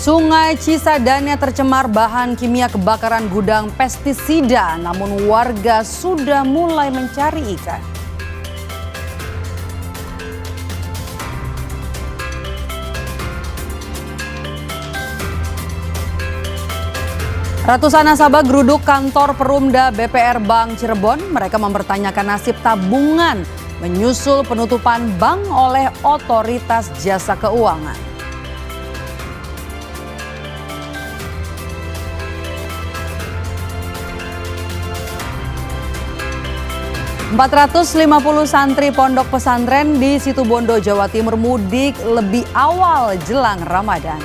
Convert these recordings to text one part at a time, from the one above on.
Sungai Cisadane tercemar bahan kimia kebakaran gudang pestisida, namun warga sudah mulai mencari ikan. Ratusan nasabah geruduk kantor Perumda BPR Bank Cirebon. Mereka mempertanyakan nasib tabungan menyusul penutupan bank oleh otoritas jasa keuangan. 450 santri pondok pesantren di Situbondo, Jawa Timur mudik lebih awal jelang Ramadan.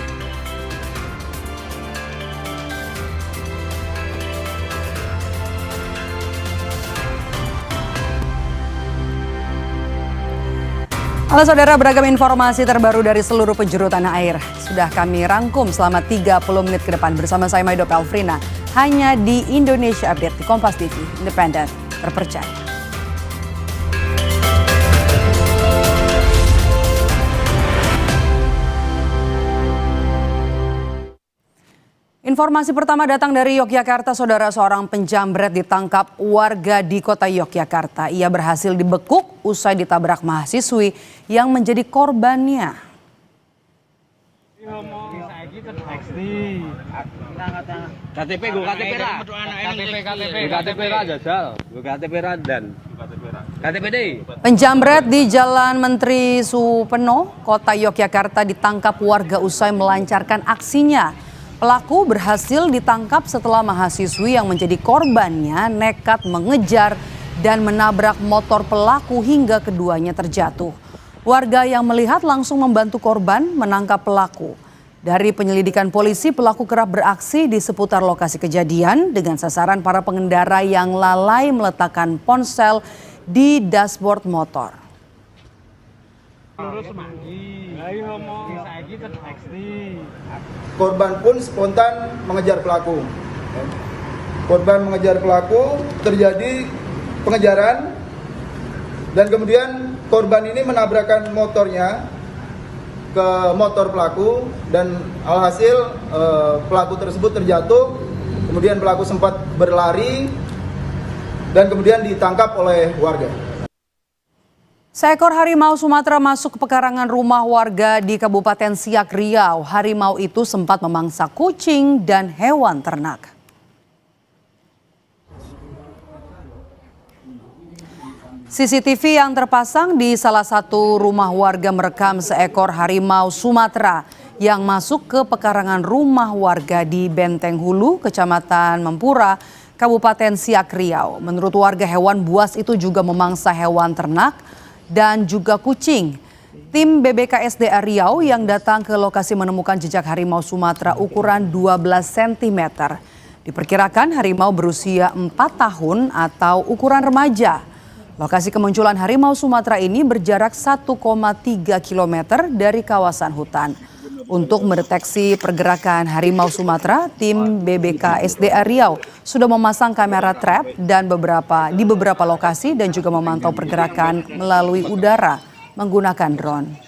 Halo saudara, beragam informasi terbaru dari seluruh penjuru tanah air sudah kami rangkum selama 30 menit ke depan bersama saya Maido Pelfrina, hanya di Indonesia Update di Kompas TV, independen, terpercaya. Informasi pertama datang dari Yogyakarta, saudara. Seorang penjamret ditangkap warga di kota Yogyakarta. Ia berhasil dibekuk usai ditabrak mahasiswi yang menjadi korbannya. Penjamret di Jalan Menteri Supeno, kota Yogyakarta ditangkap warga usai melancarkan aksinya. Pelaku berhasil ditangkap setelah mahasiswi yang menjadi korbannya nekat mengejar dan menabrak motor pelaku hingga keduanya terjatuh. Warga yang melihat langsung membantu korban menangkap pelaku. Dari penyelidikan polisi, pelaku kerap beraksi di seputar lokasi kejadian dengan sasaran para pengendara yang lalai meletakkan ponsel di dashboard motor. Korban pun spontan mengejar pelaku. Korban mengejar pelaku, terjadi pengejaran, dan kemudian korban ini menabrakkan motornya ke motor pelaku, dan alhasil pelaku tersebut terjatuh. Kemudian pelaku sempat berlari dan kemudian ditangkap oleh warga. Seekor harimau Sumatera masuk ke pekarangan rumah warga di Kabupaten Siak, Riau. Harimau itu sempat memangsa kucing dan hewan ternak. CCTV yang terpasang di salah satu rumah warga merekam seekor harimau Sumatera yang masuk ke pekarangan rumah warga di Benteng Hulu, Kecamatan Mempura, Kabupaten Siak, Riau. Menurut warga, hewan buas itu juga memangsa hewan ternak dan juga kucing. Tim BBKSDA Riau yang datang ke lokasi menemukan jejak harimau Sumatera ukuran 12 cm. Diperkirakan harimau berusia 4 tahun atau ukuran remaja. Lokasi kemunculan harimau Sumatera ini berjarak 1,3 km dari kawasan hutan. Untuk mendeteksi pergerakan harimau Sumatera, tim BBKSDA Riau sudah memasang kamera trap dan di beberapa lokasi dan juga memantau pergerakan melalui udara menggunakan drone.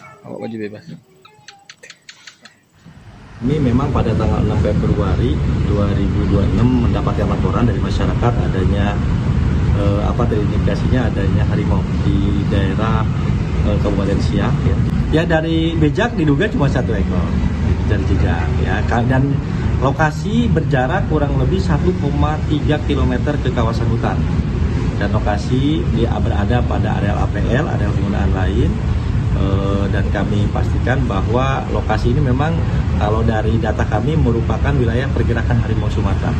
Ini memang pada tanggal 6 Februari 2026 mendapatkan laporan dari masyarakat adanya indikasinya adanya harimau di daerah Kabupaten Siak. Ya dari bejak diduga cuma 1 ekor dari jejak ya, dan lokasi berjarak kurang lebih 1,3 km ke kawasan hutan, dan lokasi dia berada pada areal APL, areal penggunaan lain, dan kami pastikan bahwa lokasi ini memang kalau dari data kami merupakan wilayah pergerakan harimau Sumatera.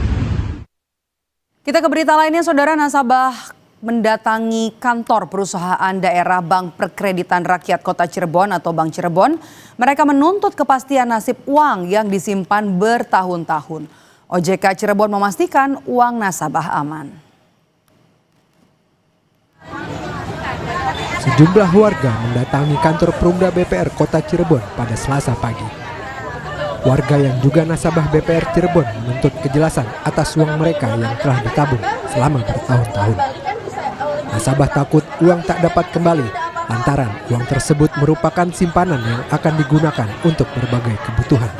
Kita ke berita lainnya, saudara. Nasabah mendatangi kantor perusahaan daerah Bank Perkreditan Rakyat Kota Cirebon atau Bank Cirebon. Mereka menuntut kepastian nasib uang yang disimpan bertahun-tahun. OJK Cirebon memastikan uang nasabah aman. Sejumlah warga mendatangi kantor Perumda BPR Kota Cirebon pada Selasa pagi. Warga yang juga nasabah BPR Cirebon menuntut kejelasan atas uang mereka yang telah ditabung selama bertahun-tahun. Nasabah takut uang tak dapat kembali lantaran uang tersebut merupakan simpanan yang akan digunakan untuk berbagai kebutuhan.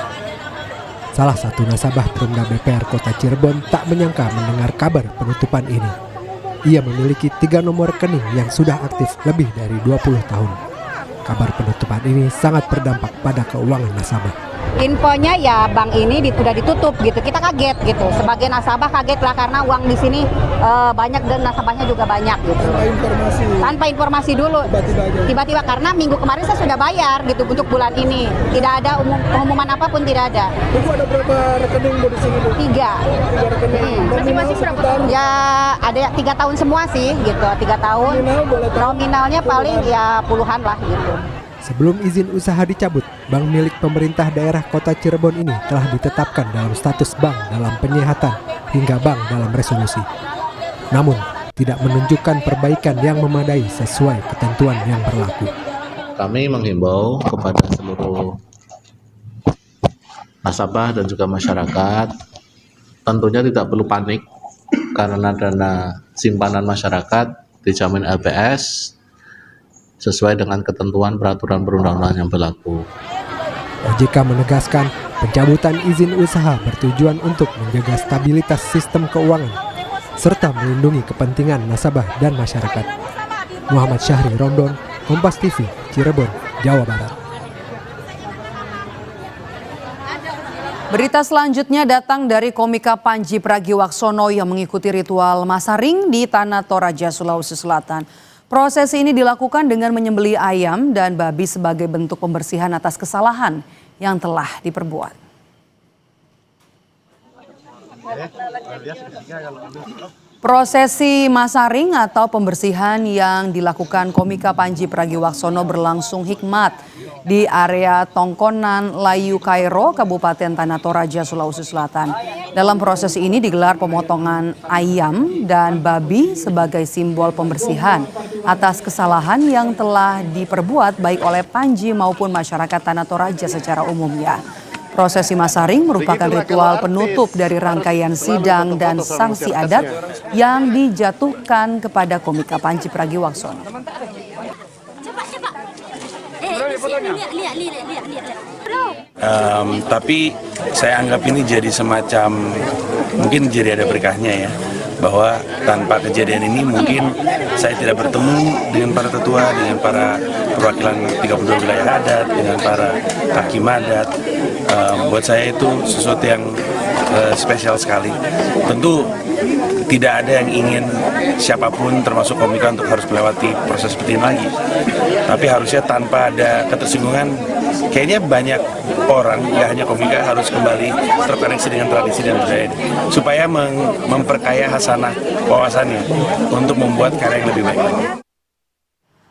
Salah satu nasabah Perumda BPR Kota Cirebon tak menyangka mendengar kabar penutupan ini. Ia memiliki 3 nomor rekening yang sudah aktif lebih dari 20 tahun. Kabar penutupan ini sangat berdampak pada keuangan nasabah. Infonya ya bank ini sudah ditutup gitu. Kita kaget gitu. Sebagai nasabah kaget lah karena uang di sini banyak dan nasabahnya juga banyak gitu. Tanpa informasi dulu. Tiba-tiba karena minggu kemarin saya sudah bayar gitu untuk bulan ini. Tidak ada pengumuman apapun, tidak ada. Ibu ada berapa rekening di sini? 3. Masing-masing berapa tahun? Ya ada 3 tahun semua sih gitu. 3 tahun. Nominalnya paling ya puluhan lah gitu. Sebelum izin usaha dicabut, bank milik pemerintah daerah Kota Cirebon ini telah ditetapkan dalam status bank dalam penyehatan hingga bank dalam resolusi. Namun, tidak menunjukkan perbaikan yang memadai sesuai ketentuan yang berlaku. Kami menghimbau kepada seluruh nasabah dan juga masyarakat, tentunya tidak perlu panik karena dana simpanan masyarakat dijamin LPS sesuai dengan ketentuan peraturan perundang-undangan yang berlaku. OJK menegaskan pencabutan izin usaha bertujuan untuk menjaga stabilitas sistem keuangan serta melindungi kepentingan nasabah dan masyarakat. Muhammad Syahri Rondon, Kompas TV, Cirebon, Jawa Barat. Berita selanjutnya datang dari komika Panji Pragiwaksono yang mengikuti ritual Masaring di Tanah Toraja, Sulawesi Selatan. Proses ini dilakukan dengan menyembelih ayam dan babi sebagai bentuk pembersihan atas kesalahan yang telah diperbuat. Prosesi Masaring atau pembersihan yang dilakukan komika Panji Pragiwaksono berlangsung hikmat di area Tongkonan Layu Kairo, Kabupaten Tanah Toraja, Sulawesi Selatan. Dalam proses ini digelar pemotongan ayam dan babi sebagai simbol pembersihan atas kesalahan yang telah diperbuat baik oleh Panji maupun masyarakat Tanah Toraja secara umumnya. Prosesi Masaring merupakan ritual penutup dari rangkaian sidang dan sanksi adat yang dijatuhkan kepada komika Panji Pragiwaksono. Tapi saya anggap ini jadi semacam, mungkin jadi ada berkahnya ya, bahwa tanpa kejadian ini mungkin saya tidak bertemu dengan para tetua, dengan para perwakilan 32 wilayah adat, dengan para hakim adat. Buat saya itu sesuatu yang spesial sekali. Tentu tidak ada yang ingin siapapun termasuk komika untuk harus melewati proses seperti ini lagi. Tapi harusnya tanpa ada ketersinggungan, kayaknya banyak orang, nggak hanya komika, harus kembali terkoneksi dengan tradisi dan budaya ini. Supaya memperkaya hasanah wawasannya untuk membuat karya yang lebih baik lagi.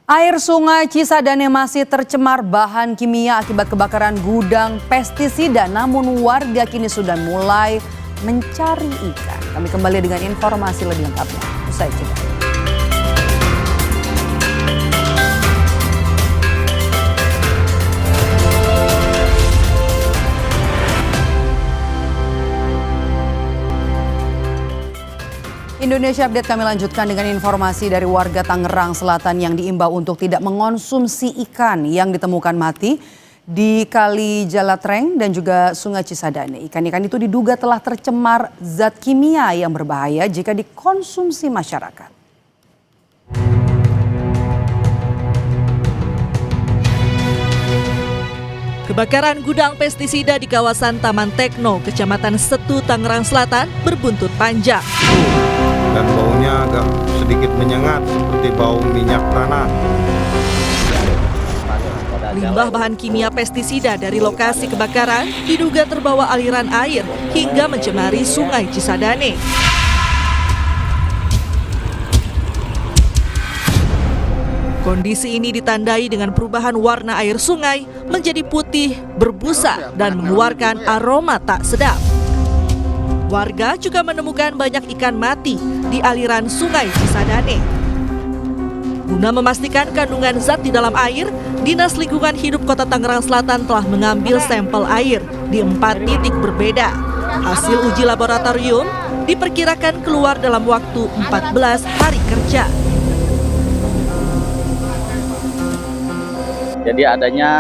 Air Sungai Cisadane masih tercemar bahan kimia akibat kebakaran gudang pestisida, namun warga kini sudah mulai mencari ikan. Kami kembali dengan informasi lebih lengkapnya usai jeda. Indonesia Update kami lanjutkan dengan informasi dari warga Tangerang Selatan yang diimbau untuk tidak mengonsumsi ikan yang ditemukan mati di Kali Jalatreng dan juga Sungai Cisadane. Ikan-ikan itu diduga telah tercemar zat kimia yang berbahaya jika dikonsumsi masyarakat. Kebakaran gudang pestisida di kawasan Taman Tekno, Kecamatan Setu, Tangerang Selatan berbuntut panjang. Dan baunya agak sedikit menyengat seperti bau minyak tanah. Limbah bahan kimia pestisida dari lokasi kebakaran diduga terbawa aliran air hingga mencemari Sungai Cisadane. Kondisi ini ditandai dengan perubahan warna air sungai menjadi putih, berbusa, dan mengeluarkan aroma tak sedap. Warga juga menemukan banyak ikan mati di aliran Sungai Cisadane. Guna memastikan kandungan zat di dalam air, Dinas Lingkungan Hidup Kota Tangerang Selatan telah mengambil sampel air di 4 titik berbeda. Hasil uji laboratorium diperkirakan keluar dalam waktu 14 hari kerja. Jadi adanya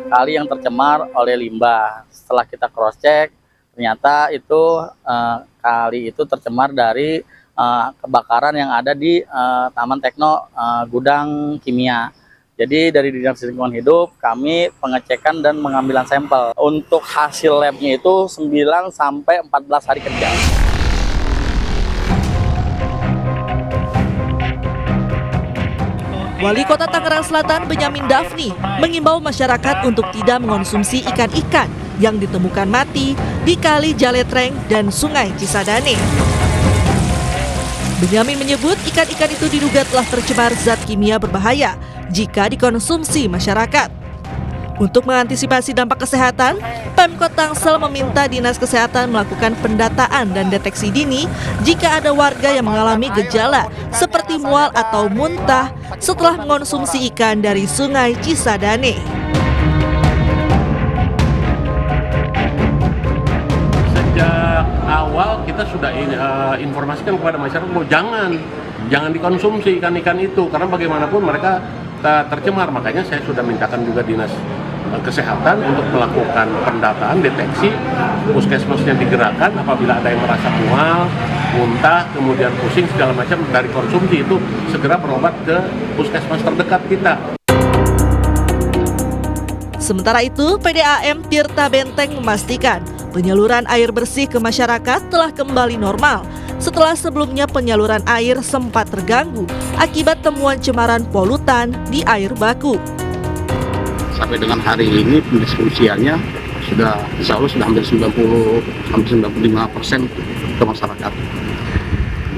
kali yang tercemar oleh limbah. setelah kita cross check ternyata itu kali itu tercemar dari kebakaran yang ada di Taman Tekno gudang kimia. Jadi dari Dinas Lingkungan Hidup kami pengecekan dan pengambilan sampel. Untuk hasil labnya itu 9 sampai 14 hari kerja. Wali Kota Tangerang Selatan Benyamin Dafni mengimbau masyarakat untuk tidak mengonsumsi ikan-ikan yang ditemukan mati di Kali Jaletreng dan Sungai Cisadane. Benyamin menyebut ikan-ikan itu diduga telah tercemar zat kimia berbahaya jika dikonsumsi masyarakat. Untuk mengantisipasi dampak kesehatan, Pemkot Tangsel meminta Dinas Kesehatan melakukan pendataan dan deteksi dini jika ada warga yang mengalami gejala seperti mual atau muntah setelah mengonsumsi ikan dari Sungai Cisadane. Sejak awal kita sudah informasikan kepada masyarakat bahwa jangan dikonsumsi ikan-ikan itu karena bagaimanapun mereka tercemar. Makanya saya sudah mintakan juga Dinas Kesehatan untuk melakukan pendataan, deteksi, puskesmasnya digerakkan apabila ada yang merasa mual, muntah, kemudian pusing segala macam dari konsumsi itu segera berobat ke puskesmas terdekat kita. Sementara itu, PDAM Tirta Benteng memastikan penyaluran air bersih ke masyarakat telah kembali normal setelah sebelumnya penyaluran air sempat terganggu akibat temuan cemaran polutan di air baku. Sampai dengan hari ini pendistribusiannya sudah, insya Allah sudah hampir 95% ke masyarakat.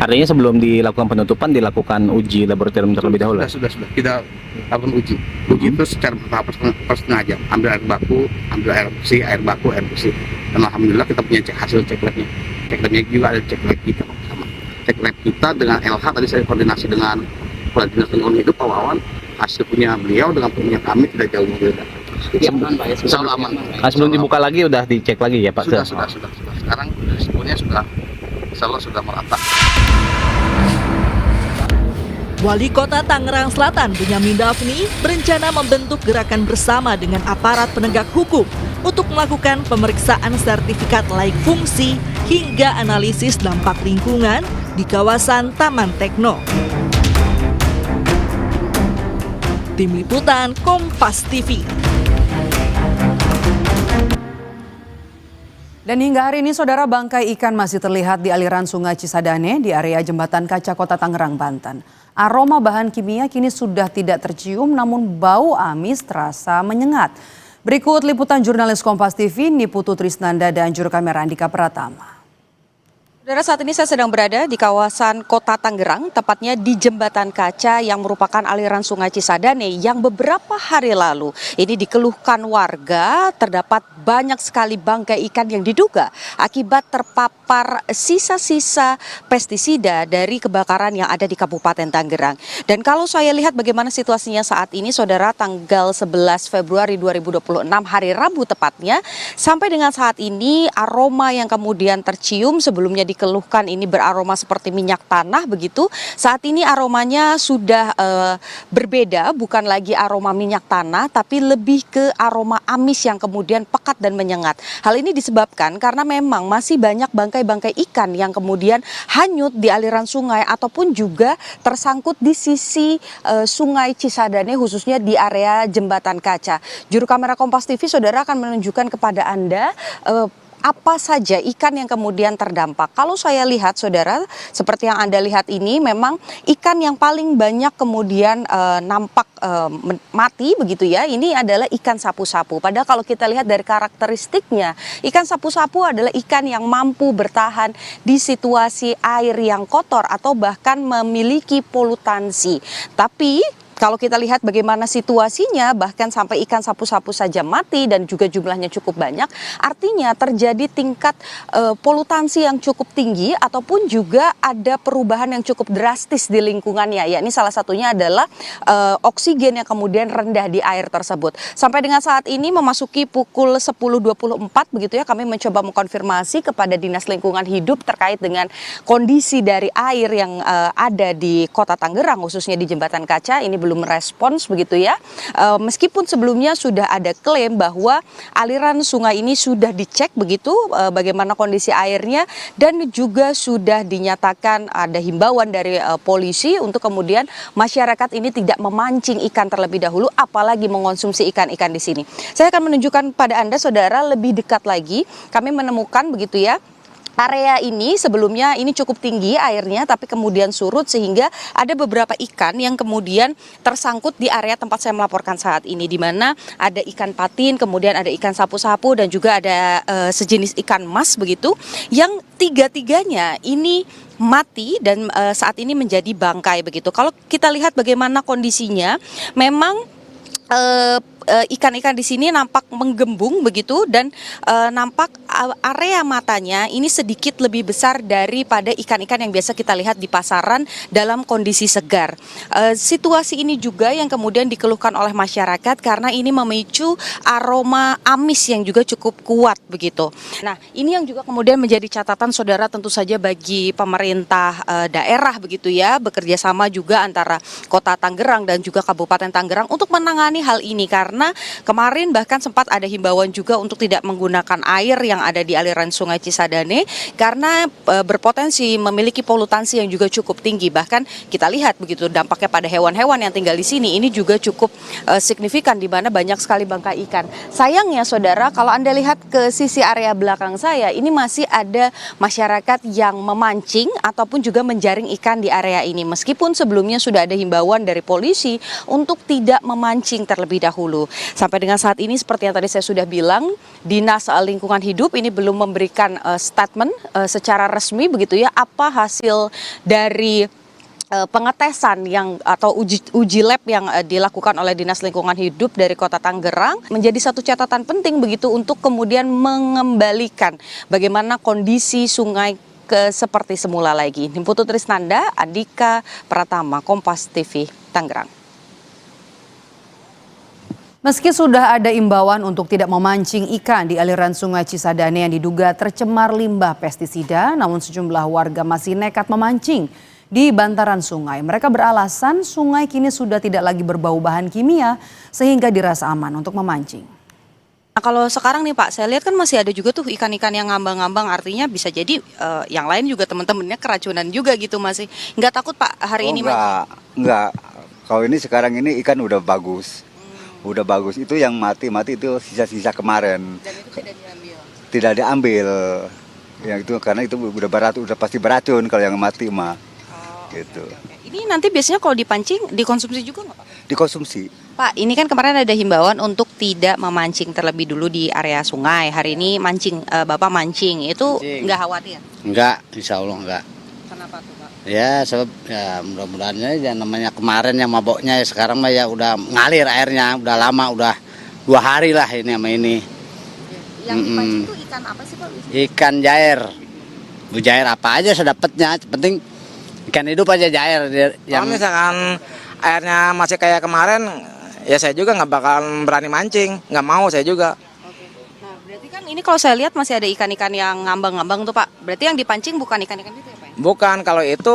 Artinya sebelum dilakukan penutupan dilakukan uji laboratorium terlebih dahulu? Sudah. Kita lakukan uji. Uji itu secara bertahap per setengah jam. Ambil air baku, ambil air bersih, air baku, air bersih. Dan alhamdulillah kita punya hasil cek labnya. Cek labnya juga ada cek lab kita sama. Cek lab kita dengan LH tadi saya koordinasi dengan Kepala Dinas Lingkungan Hidup Pak Wawan. Hasil punya beliau dengan punya kami tidak jauh berbeda. Insya Allah aman. Sebelum dibuka lagi udah dicek lagi ya Pak? Sudah. Sekarang responnya sudah, insya Allah sudah merata. Wali Kota Tangerang Selatan Benyamin Dafni berencana membentuk gerakan bersama dengan aparat penegak hukum untuk melakukan pemeriksaan sertifikat laik fungsi hingga analisis dampak lingkungan di kawasan Taman Tekno. Tim Liputan Kompas TV. Dan hingga hari ini, saudara, bangkai ikan masih terlihat di aliran Sungai Cisadane di area Jembatan Kaca Kota Tangerang, Banten. Aroma bahan kimia kini sudah tidak tercium, namun bau amis terasa menyengat. Berikut liputan jurnalis Kompas TV, Niputu Trisnanda dan juru kamera Andika Pratama. Saudara, saat ini saya sedang berada di kawasan Kota Tangerang, tepatnya di Jembatan Kaca yang merupakan aliran Sungai Cisadane yang beberapa hari lalu ini dikeluhkan warga terdapat banyak sekali bangkai ikan yang diduga akibat terpapar sisa-sisa pestisida dari kebakaran yang ada di Kabupaten Tangerang. Dan kalau saya lihat bagaimana situasinya saat ini, saudara, tanggal 11 Februari 2026 hari Rabu tepatnya, sampai dengan saat ini aroma yang kemudian tercium sebelumnya dikeluhkan ini beraroma seperti minyak tanah begitu. Saat ini aromanya sudah berbeda, bukan lagi aroma minyak tanah tapi lebih ke aroma amis yang kemudian pekat dan menyengat. Hal ini disebabkan karena memang masih banyak bangkai-bangkai ikan yang kemudian hanyut di aliran sungai ataupun juga tersangkut di sisi Sungai Cisadane, khususnya di area Jembatan Kaca. Juru kamera Kompas TV, saudara, akan menunjukkan kepada Anda apa saja ikan yang kemudian terdampak. Kalau saya lihat, saudara, seperti yang Anda lihat ini, memang ikan yang paling banyak kemudian nampak mati begitu ya, ini adalah ikan sapu-sapu. Padahal kalau kita lihat dari karakteristiknya, ikan sapu-sapu adalah ikan yang mampu bertahan di situasi air yang kotor atau bahkan memiliki polutansi. Tapi kalau kita lihat bagaimana situasinya, bahkan sampai ikan sapu-sapu saja mati dan juga jumlahnya cukup banyak, artinya terjadi tingkat polutansi yang cukup tinggi ataupun juga ada perubahan yang cukup drastis di lingkungannya. Ya, ini salah satunya adalah oksigen yang kemudian rendah di air tersebut. Sampai dengan saat ini memasuki pukul 10.24 begitu ya, kami mencoba mengkonfirmasi kepada Dinas Lingkungan Hidup terkait dengan kondisi dari air yang ada di Kota Tangerang, khususnya di Jembatan Kaca. Ini belum merespons begitu ya. Meskipun sebelumnya sudah ada klaim bahwa aliran sungai ini sudah dicek begitu bagaimana kondisi airnya, dan juga sudah dinyatakan ada himbauan dari polisi untuk kemudian masyarakat ini tidak memancing ikan terlebih dahulu, apalagi mengonsumsi ikan-ikan di sini. Saya akan menunjukkan pada Anda saudara lebih dekat lagi, kami menemukan begitu ya. Area ini sebelumnya ini cukup tinggi airnya, tapi kemudian surut sehingga ada beberapa ikan yang kemudian tersangkut di area tempat saya melaporkan saat ini, di mana ada ikan patin, kemudian ada ikan sapu-sapu, dan juga ada sejenis ikan mas begitu, yang tiga-tiganya ini mati dan saat ini menjadi bangkai begitu. Kalau kita lihat bagaimana kondisinya, memang ikan-ikan di sini nampak menggembung begitu, dan nampak area matanya ini sedikit lebih besar daripada ikan-ikan yang biasa kita lihat di pasaran dalam kondisi segar. Situasi ini juga yang kemudian dikeluhkan oleh masyarakat karena ini memicu aroma amis yang juga cukup kuat begitu. Nah, ini yang juga kemudian menjadi catatan saudara tentu saja bagi pemerintah daerah begitu ya, bekerja sama juga antara Kota Tangerang dan juga Kabupaten Tangerang untuk menangani hal ini, karena kemarin bahkan sempat ada himbauan juga untuk tidak menggunakan air yang ada di aliran Sungai Cisadane karena berpotensi memiliki polutansi yang juga cukup tinggi. Bahkan kita lihat begitu dampaknya pada hewan-hewan yang tinggal di sini ini juga cukup signifikan, di mana banyak sekali bangkai ikan. Sayangnya saudara, kalau Anda lihat ke sisi area belakang saya, ini masih ada masyarakat yang memancing ataupun juga menjaring ikan di area ini. Meskipun sebelumnya sudah ada himbauan dari polisi untuk tidak memancing terlebih dahulu. Sampai dengan saat ini seperti yang tadi saya sudah bilang, Dinas Lingkungan Hidup ini belum memberikan statement secara resmi begitu ya, apa hasil dari pengetesan yang atau uji lab yang dilakukan oleh Dinas Lingkungan Hidup dari Kota Tangerang, menjadi satu catatan penting begitu untuk kemudian mengembalikan bagaimana kondisi sungai ke seperti semula lagi. Putu Trisnanda, Andika Pratama, Kompas TV, Tangerang. Meski sudah ada imbauan untuk tidak memancing ikan di aliran Sungai Cisadane yang diduga tercemar limbah pestisida, namun sejumlah warga masih nekat memancing di bantaran sungai. Mereka beralasan sungai kini sudah tidak lagi berbau bahan kimia sehingga dirasa aman untuk memancing. Nah, kalau sekarang nih Pak, saya lihat kan masih ada juga tuh ikan-ikan yang ngambang-ngambang, artinya bisa jadi yang lain juga teman-temannya keracunan juga gitu, masih nggak takut Pak hari ini? Enggak. Kalau ini sekarang ini ikan udah bagus. Udah bagus, itu yang mati itu sisa-sisa kemarin. Dan itu tidak diambil. Yang itu karena itu udah pasti beracun kalau yang mati mah. Gitu. Ini nanti biasanya kalau dipancing dikonsumsi juga nggak Pak? Dikonsumsi. Pak, ini kan kemarin ada himbauan untuk tidak memancing terlebih dulu di area sungai. Hari ini mancing, Bapak mancing, itu nggak khawatir? Enggak, insya Allah enggak. Kenapa tuh Pak? Ya sebab ya mudah-mudahan ya namanya kemarin yang maboknya, ya sekarang mah ya udah ngalir airnya, udah lama, udah 2 hari lah ini sama ini. Yang dipancing itu ikan apa sih Pak? Ikan jair. Jair apa aja sedapatnya, penting ikan hidup aja jair. Kalau misalkan airnya masih kayak kemarin, ya saya juga nggak bakal berani mancing, nggak mau saya juga. Nah berarti kan ini kalau saya lihat masih ada ikan-ikan yang ngambang-ngambang tuh Pak. Berarti yang dipancing bukan ikan-ikan itu ya Pak? Bukan, kalau itu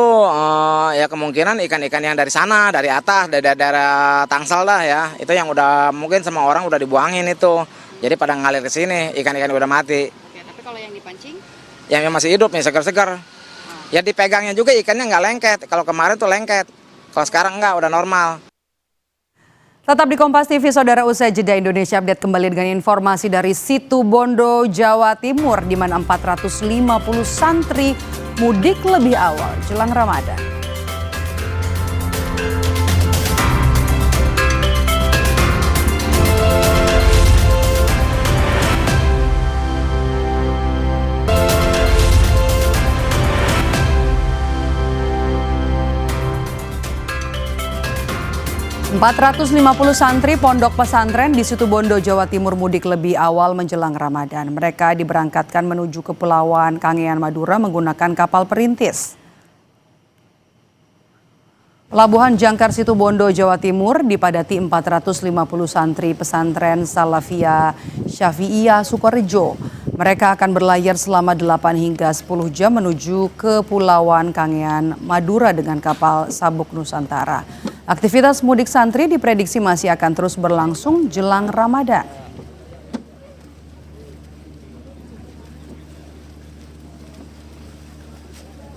ya kemungkinan ikan-ikan yang dari sana, dari atas, dari daerah Tangsel dah ya. Itu yang udah mungkin sama orang udah dibuangin itu. Jadi pada ngalir ke sini, ikan-ikan udah mati. Oke, tapi kalau yang dipancing? Yang masih hidup nih, segar-segar. Ya dipegangnya juga ikannya nggak lengket. Kalau kemarin tuh lengket. Kalau sekarang enggak, udah normal. Tetap di Kompas TV, saudara, usai jeda Indonesia Update kembali dengan informasi dari Situbondo, Jawa Timur, di mana 450 santri mudik lebih awal jelang Ramadan. 450 santri pondok pesantren di Situbondo, Jawa Timur mudik lebih awal menjelang Ramadan. Mereka diberangkatkan menuju Kepulauan Kangean, Madura menggunakan kapal perintis. Pelabuhan Jangkar Situbondo, Jawa Timur dipadati 450 santri pesantren Salafiyah Syafi'iyah Sukorejo. Mereka akan berlayar selama 8 hingga 10 jam menuju Kepulauan Kangean, Madura dengan kapal Sabuk Nusantara. Aktivitas mudik santri diprediksi masih akan terus berlangsung jelang Ramadan.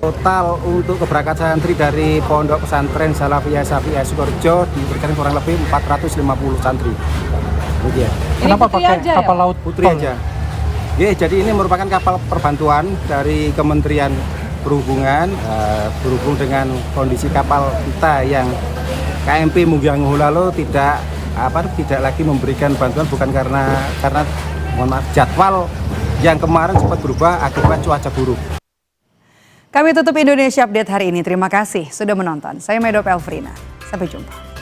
Total untuk keberangkatan santri dari Pondok Pesantren Salafiyah Syafi'iyah Sukorejo diperkirakan kurang lebih 450 santri. Kemudian. Kenapa pakai kapal laut Putri aja? Ya, jadi ini merupakan kapal perbantuan dari Kementerian Perhubungan berhubung dengan kondisi kapal kita yang KMP Mugyang Hulalo tidak lagi memberikan bantuan bukan karena mohon maaf, jadwal yang kemarin sempat berubah akibat cuaca buruk. Kami tutup Indonesia Update hari ini. Terima kasih sudah menonton. Saya Medop Elfrina. Sampai jumpa.